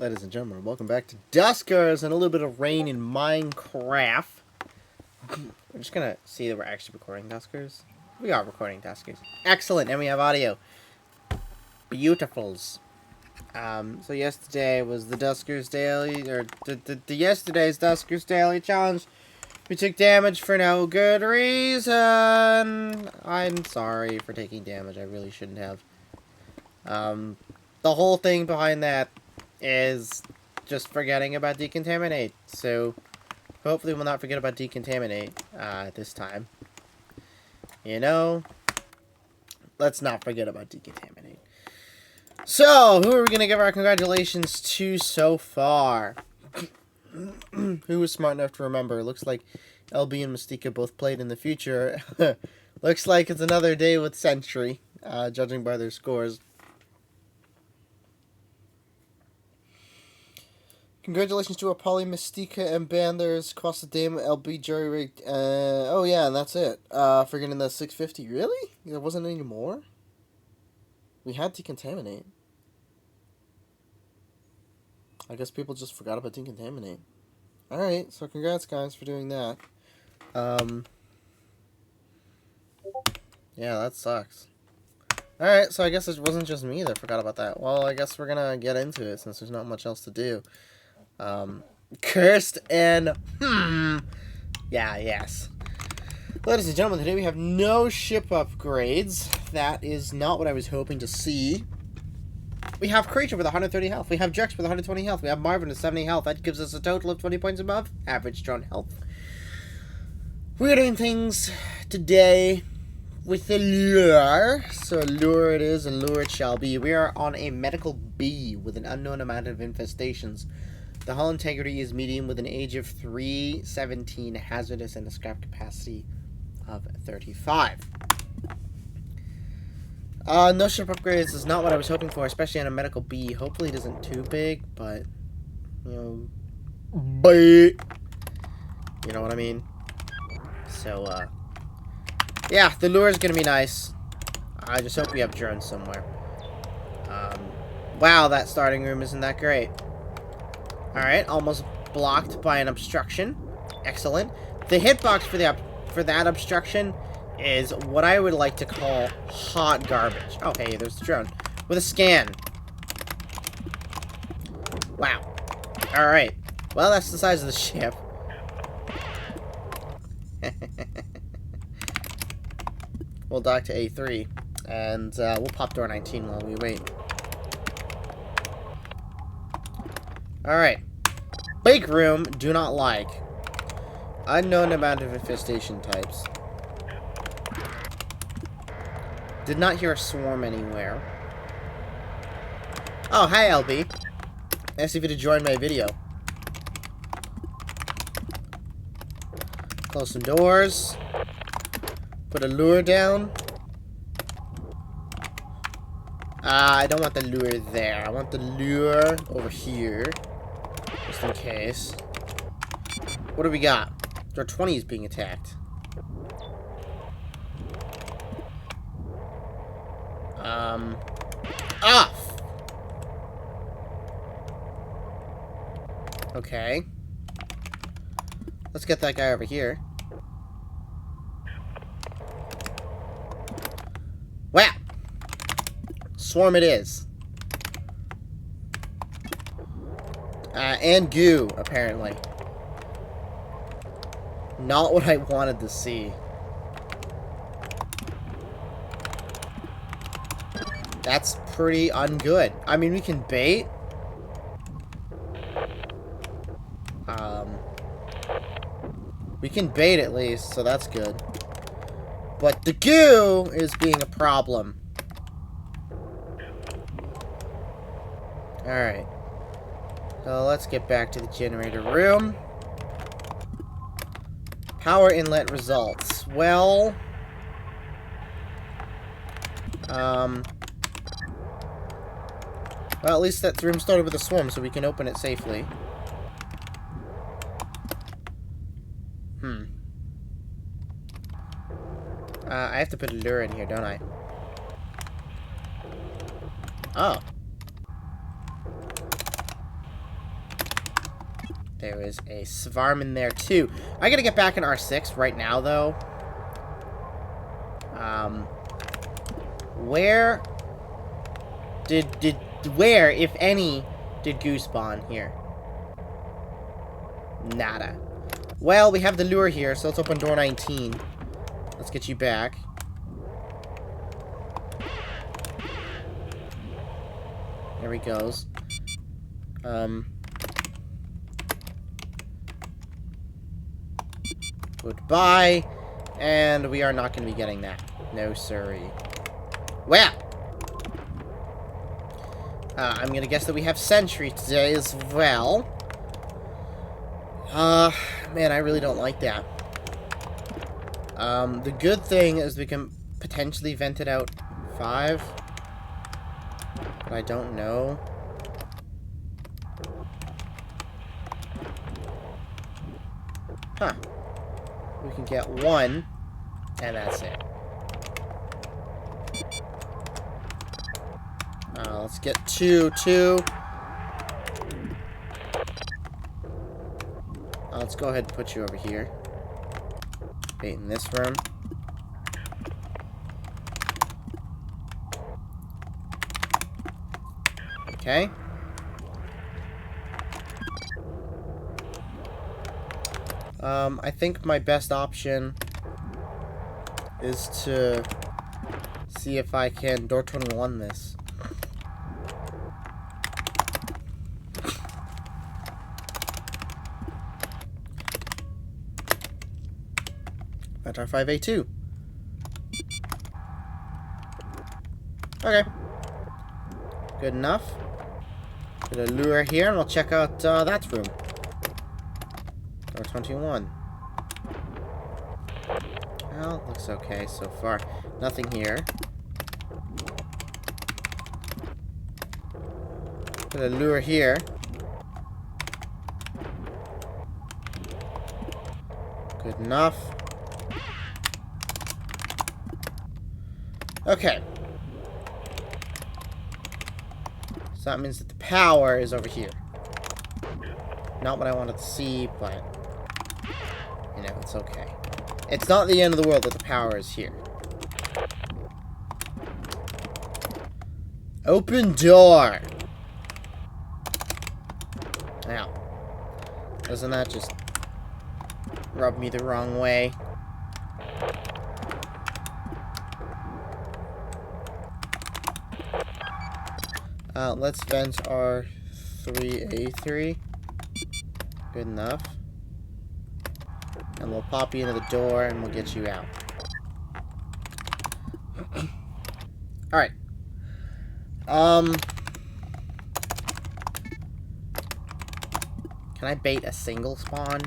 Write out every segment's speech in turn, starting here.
Ladies and gentlemen, welcome back to Duskers and a little bit of rain in Minecraft. We're just gonna see that we're actually recording Duskers. We are recording Duskers. Excellent, and we have audio. Beautifuls. So yesterday was the Duskers Daily, or the yesterday's Duskers Daily Challenge. We took damage for no good reason. I'm sorry for taking damage, I really shouldn't have. The whole thing behind that is just forgetting about decontaminate. So hopefully we'll not forget about decontaminate this time. You know, let's not forget about decontaminate. So who are we gonna give our congratulations to so far? Who was smart enough to remember? Looks like LB and Mystica both played in the future. Looks like it's another day with Sentry, judging by their scores. Congratulations to Apolly, Mystica, and Banders across the Dame, LB, Jerry Rig. Oh yeah, and that's it. For getting the 650. Really? There wasn't any more? We had decontaminate. I guess people just forgot about decontaminate. Alright, so congrats guys for doing that. Yeah, that sucks. Alright, so I guess it wasn't just me that forgot about that. Well, I guess we're gonna get into it since there's not much else to do. Cursed and yeah, yes. Ladies and gentlemen, today we have no ship upgrades. That is not what I was hoping to see. We have Creature with 130 health. We have Jex with 120 health. We have Marvin with 70 health. That gives us a total of 20 points above average drone health. We're doing things today with the lure. So lure it is and lure it shall be. We are on a medical B with an unknown amount of infestations. The hull integrity is medium with an age of 317, hazardous, and a scrap capacity of 35. No ship upgrades is not what I was hoping for, especially on a medical B. Hopefully it isn't too big, but, you know what I mean? So, yeah, the lure is going to be nice. I just hope we have drones somewhere. Wow, that starting room isn't that great. Alright, almost blocked by an obstruction. Excellent. The hitbox for that obstruction is what I would like to call hot garbage. Oh, hey, there's the drone. With a scan. Wow. Alright. Well, that's the size of the ship. We'll dock to A3. And we'll pop door 19 while we wait. Alright. Bake room, do not like. Unknown amount of infestation types. Did not hear a swarm anywhere. Oh, hi LB. Nice of you to join my video. Close some doors. Put a lure down. I don't want the lure there. I want the lure over here. Just in case. What do we got? Door 20 is being attacked. Off! Okay. Let's get that guy over here. Wow! Swarm it is. And goo, apparently. Not what I wanted to see. That's pretty ungood. I mean, we can bait. We can bait at least, so that's good. But the goo is being a problem. Alright. So let's get back to the generator room. Power inlet results. Well... Well, at least that room started with a swarm, so we can open it safely. I have to put a lure in here, don't I? Oh. There is a Svarm in there, too. I gotta get back in R6 right now, though. Where where, if any, did Goo spawn here? Nada. Well, we have the lure here, so let's open door 19. Let's get you back. There he goes. Goodbye. And we are not going to be getting that. No, sorry. Well. I'm going to guess that we have Sentry today as well. Man, I really don't like that. The good thing is we can potentially vent it out 5. But I don't know. Huh. We can get 1, and that's it. Let's get 2. Let's go ahead and put you over here. Bait in this room. Okay. I think my best option is to see if I can door 21 this. Vent R5A2. Okay. Good enough. Put a lure here, and we'll check out that room. Door 21. Well, looks okay so far. Nothing here. Put a lure here. Good enough. Okay. So that means that the power is over here. Not what I wanted to see, but you know, it's okay. It's not the end of the world that the power is here. Open door! Now, doesn't that just rub me the wrong way? Let's vent our 3A3. Good enough. And we'll pop you into the door and we'll get you out. Alright. Can I bait a single spawn?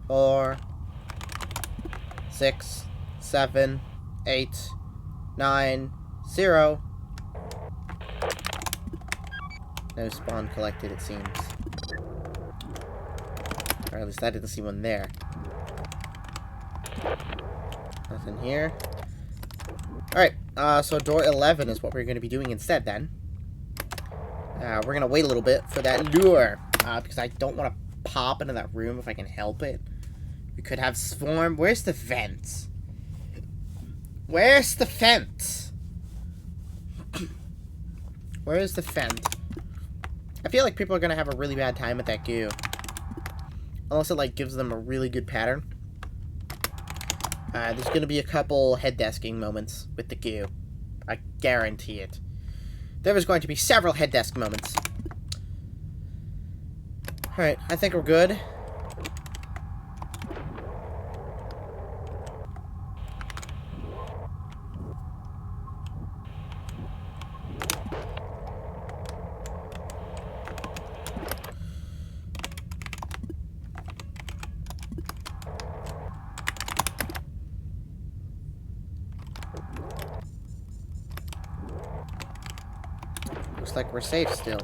4, 6, 7, 8, 9, 0. No spawn collected, it seems. Or at least I didn't see one there. Nothing here. Alright, so door 11 is what we're going to be doing instead, then. We're going to wait a little bit for that lure. Because I don't want to pop into that room if I can help it. We could have Swarm. Where's the vent? Where's the vent? Where is the vent? I feel like people are going to have a really bad time with that goo. Unless it, like, gives them a really good pattern. There's going to be a couple head desking moments with the goo. I guarantee it. There is going to be several head desk moments. Alright, I think we're good. Looks like we're safe still.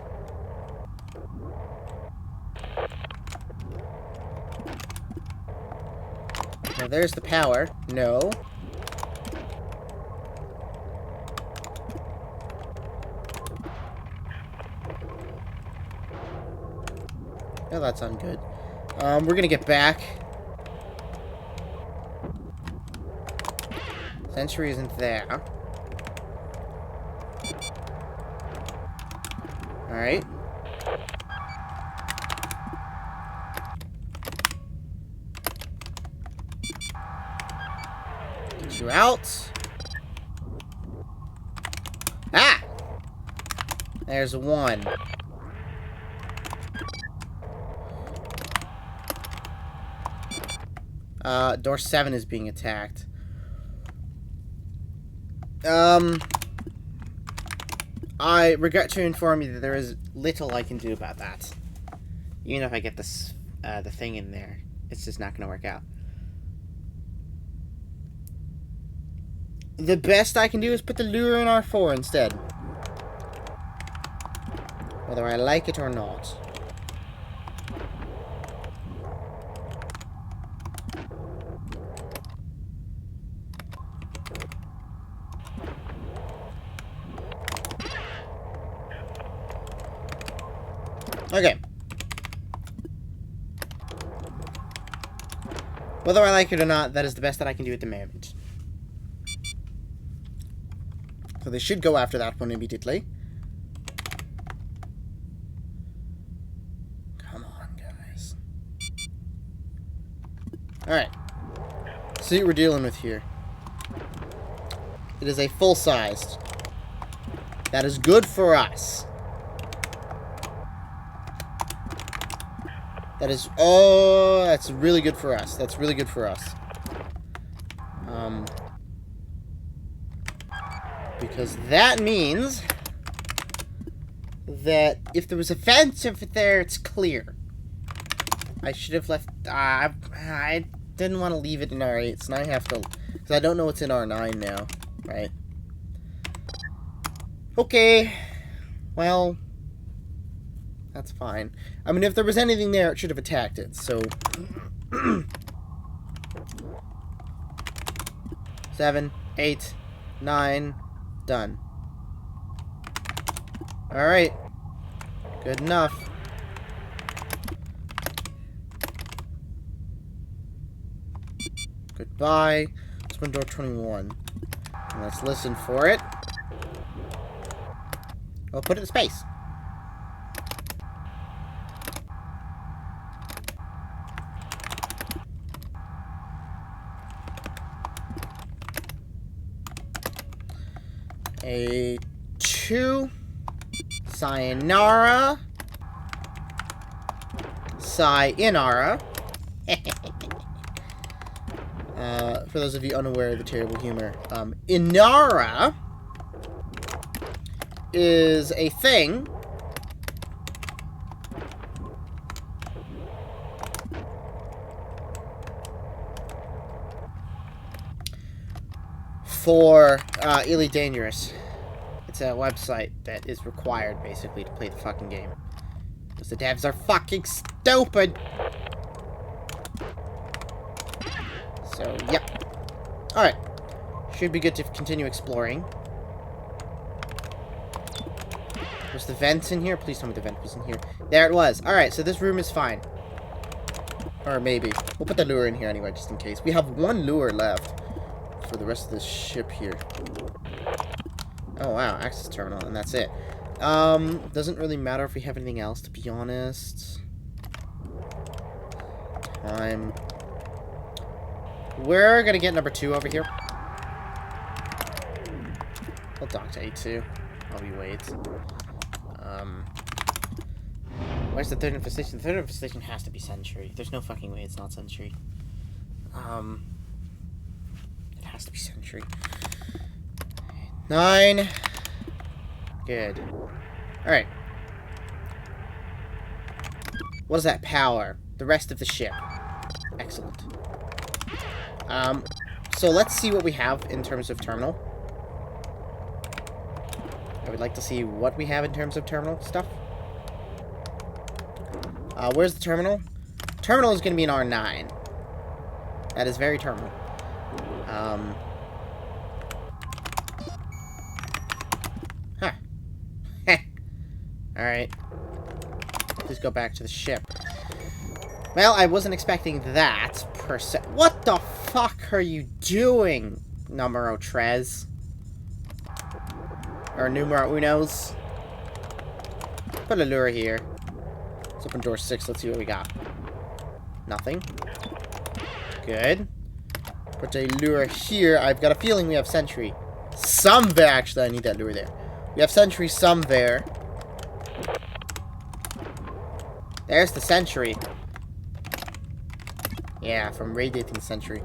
Now there's the power. No. Oh, that's ungood. We're gonna get back. Sentry isn't there. Alright. Get you out. Ah! There's one. Door 7 is being attacked. I regret to inform you that there is little I can do about that. Even if I get this, the thing in there, it's just not gonna work out. The best I can do is put the lure in R4 instead. Whether I like it or not. Okay. Whether I like it or not, that is the best that I can do at the moment. So they should go after that one immediately. Come on, guys. Alright. See what we're dealing with here. It is a full-sized. That is good for us. That is... Oh, that's really good for us. That's really good for us. Because that means that if there was a fence over there, it's clear. I should have left... I didn't want to leave it in R8, so now I have to... Because I don't know what's in R9 now, right? Okay. Well... That's fine. I mean, if there was anything there, it should have attacked it, so... 7, 8, 9... Done. Alright. Good enough. Goodbye. Let's open door 21. And let's listen for it. I'll put it in space. A 2. Sayonara. Sayonara. For those of you unaware of the terrible humor, Inara is a thing for Illy Dangerous. It's a website that is required, basically, to play the fucking game. Because the devs are fucking stupid! So, yep. Alright. Should be good to continue exploring. Was the vent in here? Please tell me the vent was in here. There it was. Alright, so this room is fine. Or maybe. We'll put the lure in here anyway, just in case. We have one lure left for the rest of this ship here. Oh wow, access terminal, and that's it. Doesn't really matter if we have anything else, to be honest. Time. We're gonna get number 2 over here. I'll dock to A2 while we wait. Where's the third infestation? The third infestation has to be Sentry. There's no fucking way it's not Sentry. It has to be Sentry. 9. Good. Alright. What is that power? The rest of the ship. Excellent. So let's see what we have in terms of terminal. I would like to see what we have in terms of terminal stuff. Where's the terminal? Terminal is going to be in R9. That is very terminal. Huh. Alright. Please go back to the ship. Well, I wasn't expecting that, per se. What the fuck are you doing, numero tres? Or numero unos? Put a lure here. Let's open door 6, let's see what we got. Nothing. Good. Put a lure here. I've got a feeling we have sentry. Somewhere, actually, I need that lure there. We have sentry somewhere. There's the sentry. Yeah, from radiating sentry.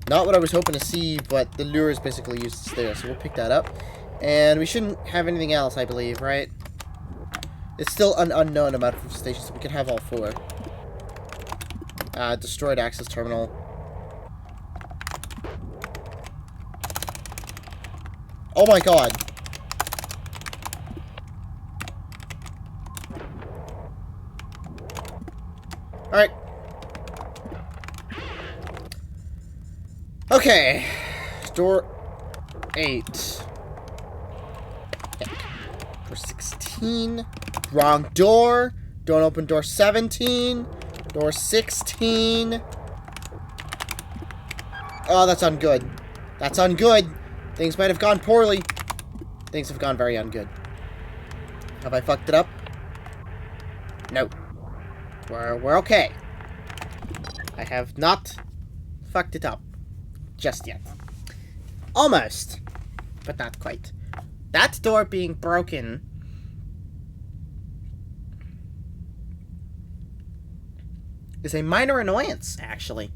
Not what I was hoping to see, but the lure is basically useless there, so we'll pick that up. And we shouldn't have anything else, I believe, right? It's still an unknown amount of stations, so we can have all 4. Destroyed access terminal. Oh my god! Alright. Okay. Door 8. Door 16. Wrong door. Don't open door 17. Door 16. Oh, that's ungood. That's ungood. Things might have gone poorly. Things have gone very ungood. Have I fucked it up? No. We're okay. I have not fucked it up. Just yet. Almost. But not quite. That door being broken is a minor annoyance, actually.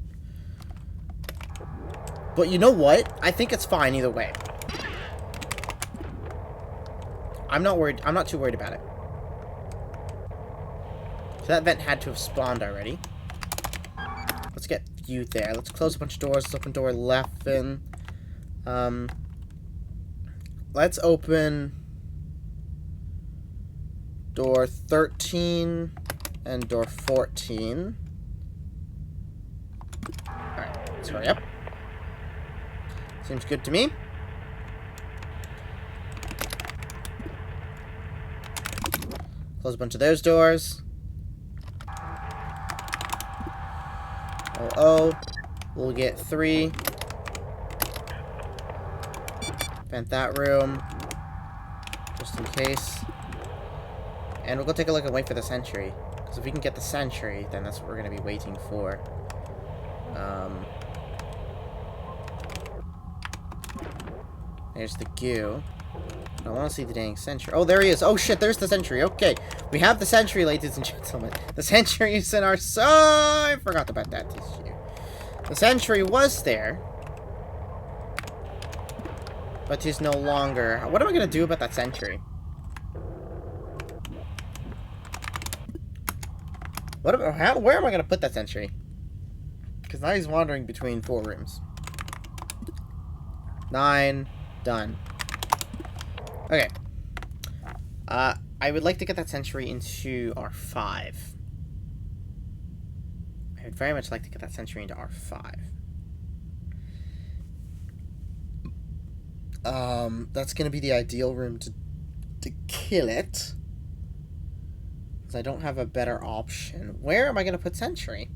But you know what? I think it's fine either way. I'm not worried. I'm not too worried about it. So that vent had to have spawned already. Let's get you there. Let's close a bunch of doors. Let's open door 11. Let's open door 13 and door 14. Alright, let's hurry up. Seems good to me. Close a bunch of those doors. Oh, we'll get 3. Vent that room, just in case. And we'll go take a look and wait for the sentry. Because if we can get the sentry, then that's what we're going to be waiting for. There's the goo. I want to see the dang sentry. Oh, there he is. Oh, shit, there's the sentry. Okay. We have the sentry, ladies and gentlemen. The sentry is in our... I forgot about that this year. The sentry was there. But he's no longer... What am I going to do about that sentry? Where am I going to put that sentry? Because now he's wandering between 4 rooms. 9. Done. Okay. I would like to get that sentry into R5. I would very much like to get that sentry into R5. That's gonna be the ideal room to kill it. Because I don't have a better option. Where am I gonna put sentry?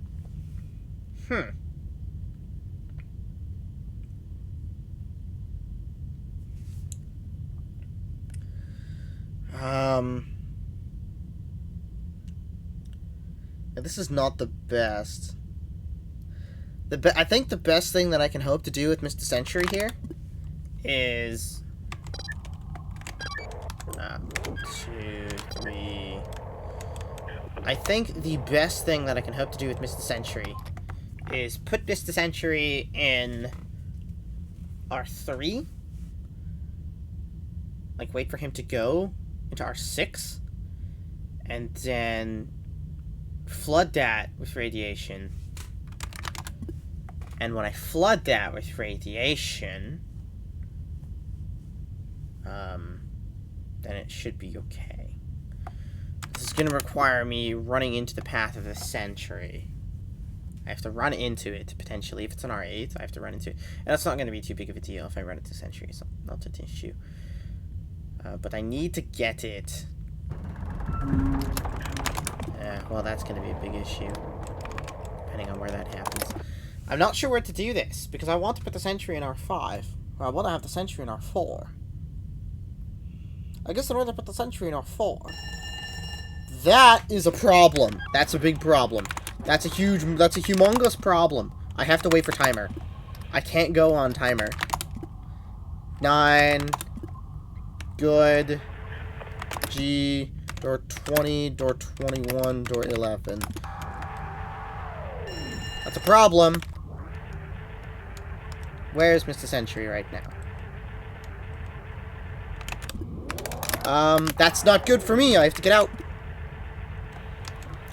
This is not the best. I think the best thing that I can hope to do with Mr. Sentry here is 2, 3. I think the best thing that I can hope to do with Mr. Sentry is put Mr. Sentry in R3. Like, wait for him to go into R6. And then flood that with radiation. And when I flood that with radiation, then it should be okay. This is going to require me running into the path of the sentry. I have to run into it, potentially. If it's an R8, I have to run into it. And that's not going to be too big of a deal if I run into sentry. It's not an issue. But I need to get it. Well, that's going to be a big issue, depending on where that happens. I'm not sure where to do this, because I want to put the sentry in R5. Or I want to have the sentry in R4. I guess in order to put the sentry in R4, that is a problem. That's a big problem. That's a humongous problem. I have to wait for timer. I can't go on timer. 9. Good. G. Door 20. Door 21. Door 11. That's a problem. Where's Mr. Sentry right now? That's not good for me. I have to get out.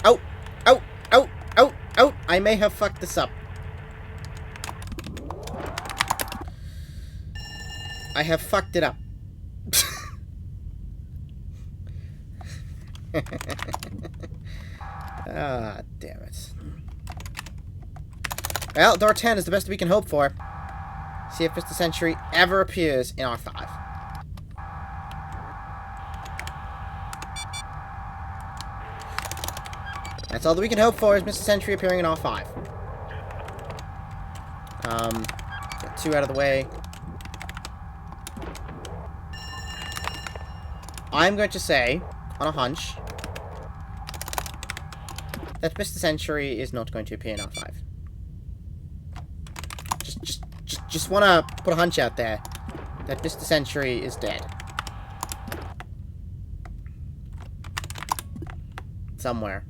Out. Out. Out. Out. Out. I may have fucked this up. I have fucked it up. Ah, damn it. Well, door 10 is the best we can hope for. See if Mr. Sentry ever appears in R5. That's all that we can hope for is Mr. Sentry appearing in R5. Get 2 out of the way. I'm going to say, on a hunch, that Mr. Sentry is not going to appear in R5. Just want to put a hunch out there that Mr. Sentry is dead. Somewhere.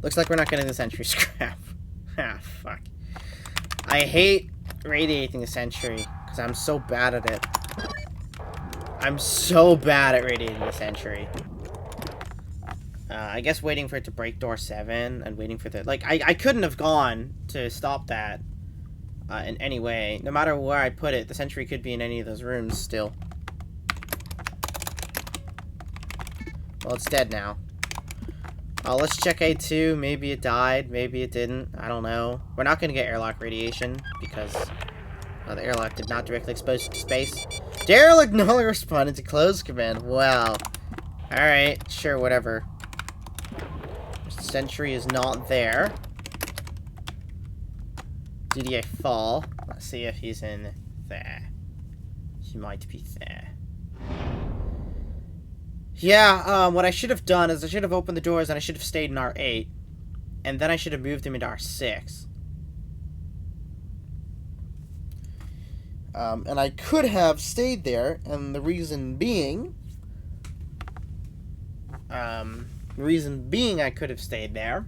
Looks like we're not getting the Sentry scrap. Ah, fuck. I hate radiating the Sentry, because I'm so bad at it. I'm so bad at radiating the Sentry. I guess waiting for it to break door 7 and waiting for the... Like, I couldn't have gone to stop that in any way. No matter where I put it, the Sentry could be in any of those rooms still. Well, it's dead now. Let's check A2. Maybe it died. Maybe it didn't. I don't know. We're not going to get airlock radiation because the airlock did not directly expose it to space. Derelict no longer responded to closed command. Wow. Alright. Sure, whatever. Mr. Sentry is not there. DDA fall. Let's see if he's in there. He might be there. Yeah, what I should have done is I should have opened the doors and I should have stayed in R8. And then I should have moved him into R6. And I could have stayed there, and the reason being... I could have stayed there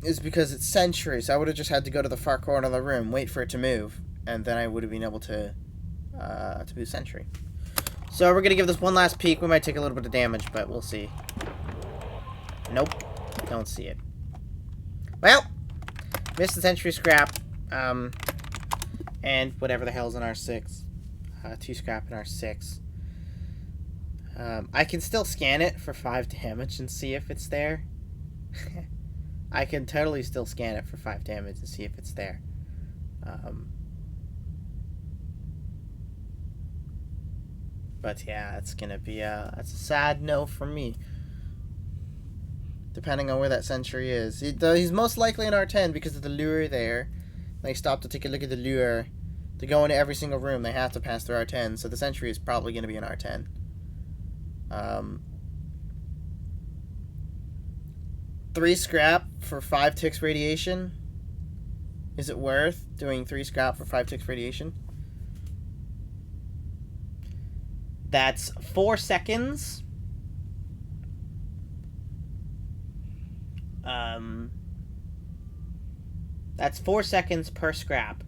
is because it's Sentry, so I would have just had to go to the far corner of the room, wait for it to move, and then I would have been able to move Sentry. So we're gonna give this one last peek. We might take a little bit of damage, but we'll see. Nope. Don't see it. Well, missed the Sentry scrap. And whatever the hell's in R6. 2 scrap in R6. I can still scan it for 5 damage and see if it's there. I can totally still scan it for 5 damage and see if it's there. But yeah, it's gonna be that's a sad no for me. Depending on where that Sentry is. He's most likely in R10 because of the lure there. They stop to take a look at the lure. To go into every single room, they have to pass through R10, so the Sentry is probably going to be in R10. 3 scrap for 5 ticks radiation? Is it worth doing 3 scrap for 5 ticks radiation? That's 4 seconds. That's 4 seconds per scrap.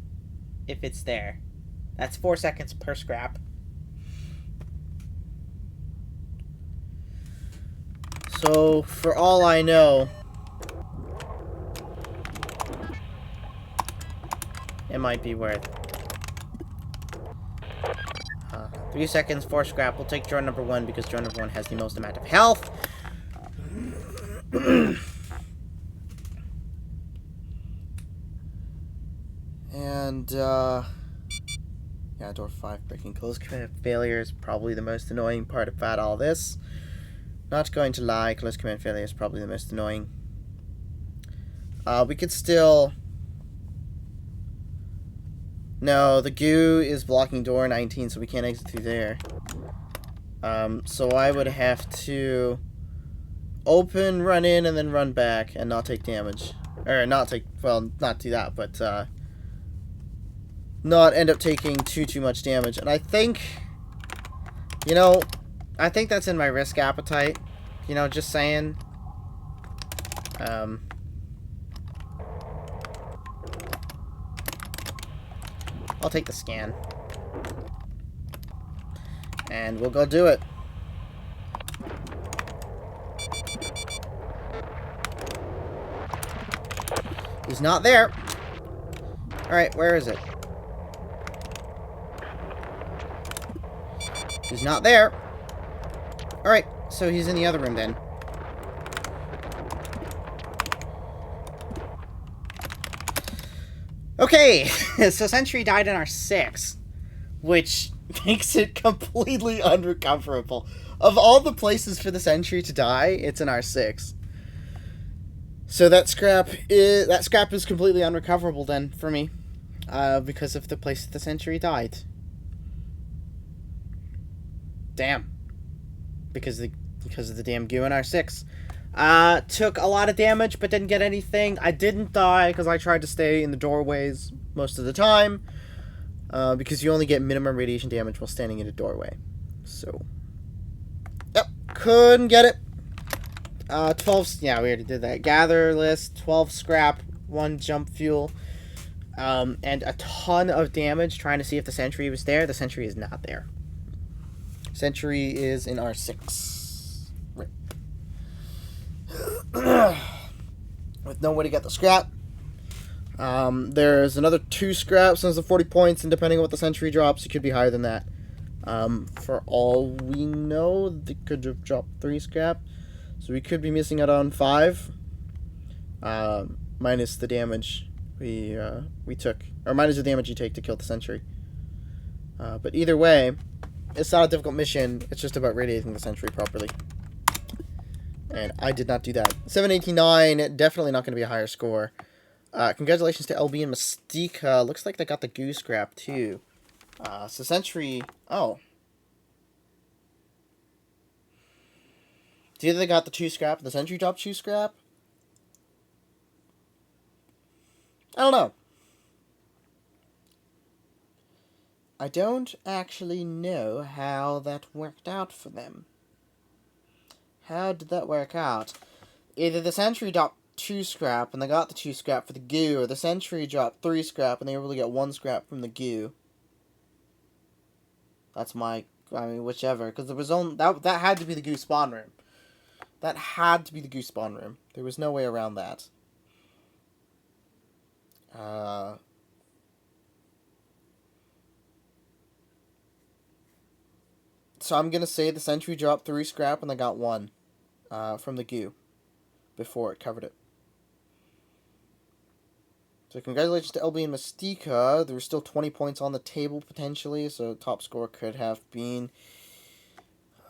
If it's there. That's 4 seconds per scrap. So, for all I know, it might be worth 3 seconds, 4 scrap. We'll take drone number 1 because drone number 1 has the most amount of health. And, yeah, door 5 breaking close command failure is probably the most annoying part about all this. Not going to lie, close command failure is probably the most annoying. We could still... No, the goo is blocking door 19, so we can't exit through there. So I would have to open, run in, and then run back, and not take damage. Or not take... Well, not do that, but, not end up taking too much damage. And I think... You know, I think that's in my risk appetite. You know, just saying. I'll take the scan. And we'll go do it. He's not there. Alright, where is it? He's not there. Alright, so he's in the other room then. Okay, so Sentry died in our 6, which makes it completely unrecoverable. Of all the places for the Sentry to die, it's in our 6. So that scrap is completely unrecoverable then for me, because of the place that the Sentry died. Damn. Because of the damn goo in our 6. Took a lot of damage, but didn't get anything. I didn't die, because I tried to stay in the doorways most of the time. Because you only get minimum radiation damage while standing in a doorway. So. Yep. Couldn't get it. 12, yeah, we already did that. Gather list, 12 scrap, 1 jump fuel. And a ton of damage trying to see if the Sentry was there. The Sentry is not there. Sentry is in R6. Rip. With no way to get the scrap. There's another 2 scraps, and there's 40 points, and depending on what the Sentry drops, it could be higher than that. For all we know, they could have dropped 3 scrap. So we could be missing out on 5. Minus the damage we took. Or minus the damage you take to kill the Sentry. But either way, it's not a difficult mission. It's just about radiating the Sentry properly. And I did not do that. 789, definitely not going to be a higher score. Congratulations to LB and Mystica. Looks like they got the goo scrap, too. So Sentry... Oh. Either they got the 2 scrap, the Sentry dropped 2 scrap? I don't know. I don't actually know how that worked out for them. How did that work out? Either the Sentry dropped 2 scrap and they got the 2 scrap for the goo, or the Sentry dropped 3 scrap and they were able to get 1 scrap from the goo. That's my... I mean, whichever. Because there was only... That had to be the goo spawn room. That had to be the goo spawn room. There was no way around that. So I'm going to say the Sentry dropped 3 scrap and they got 1 from the goo before it covered it. So congratulations to LB and Mystica. There were still 20 points on the table potentially, so top score could have been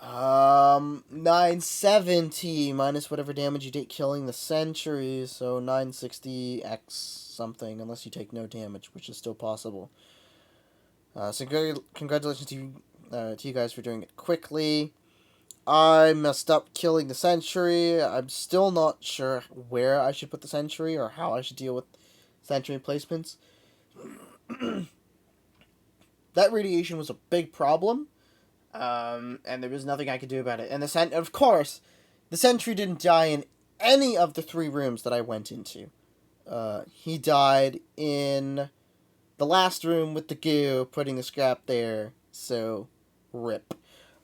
970 minus whatever damage you take killing the Sentry, so 960x something, unless you take no damage, which is still possible. So congratulations to you guys for doing it quickly. I messed up killing the Sentry. I'm still not sure where I should put the Sentry or how I should deal with Sentry placements. That radiation was a big problem. And there was nothing I could do about it. And of course, the Sentry didn't die in any of the 3 rooms that I went into. He died in the last room with the goo, putting the scrap there, so rip.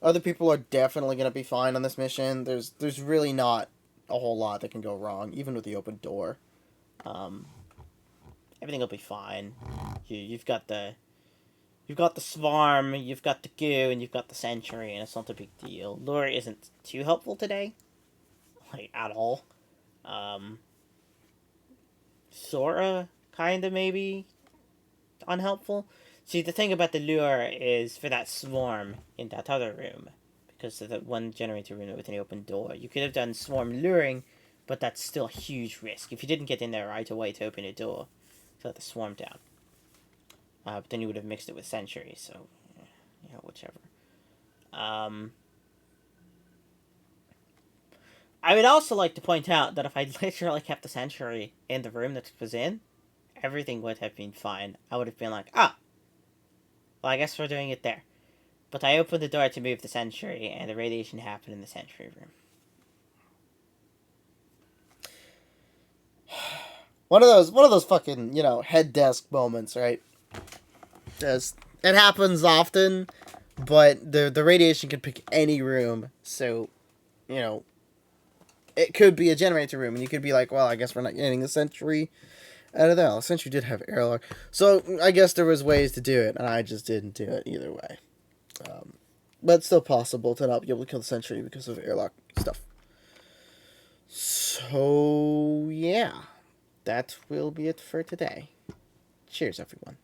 Other people are definitely going to be fine on this mission. There's really not a whole lot that can go wrong, even with the open door. Everything will be fine. You've got the swarm, you've got the goo, and you've got the Sentry, and it's not a big deal. Lure isn't too helpful today. Like, at all. Sora, kinda, maybe, unhelpful. See, the thing about the lure is for that swarm in that other room. because of the one generator room with an open door. You could have done swarm luring, but that's still a huge risk. If you didn't get in there right away to open a door, to let the swarm down. But then you would have mixed it with sentry, so, whichever. I would also like to point out that if I literally kept the sentry in the room that it was in, everything would have been fine. I would have been like, well, I guess we're doing it there. But I opened the door to move the sentry, and the radiation happened in the sentry room. One of those fucking, head desk moments, right? Just, it happens often, but the radiation can pick any room, so, it could be a generator room, and you could be like, well, I guess we're not getting the sentry out of there. The sentry did have airlock, so I guess there was ways to do it, and I just didn't do it either way. But it's still possible to not be able to kill the sentry because of airlock stuff. So, yeah. That will be it for today. Cheers, everyone.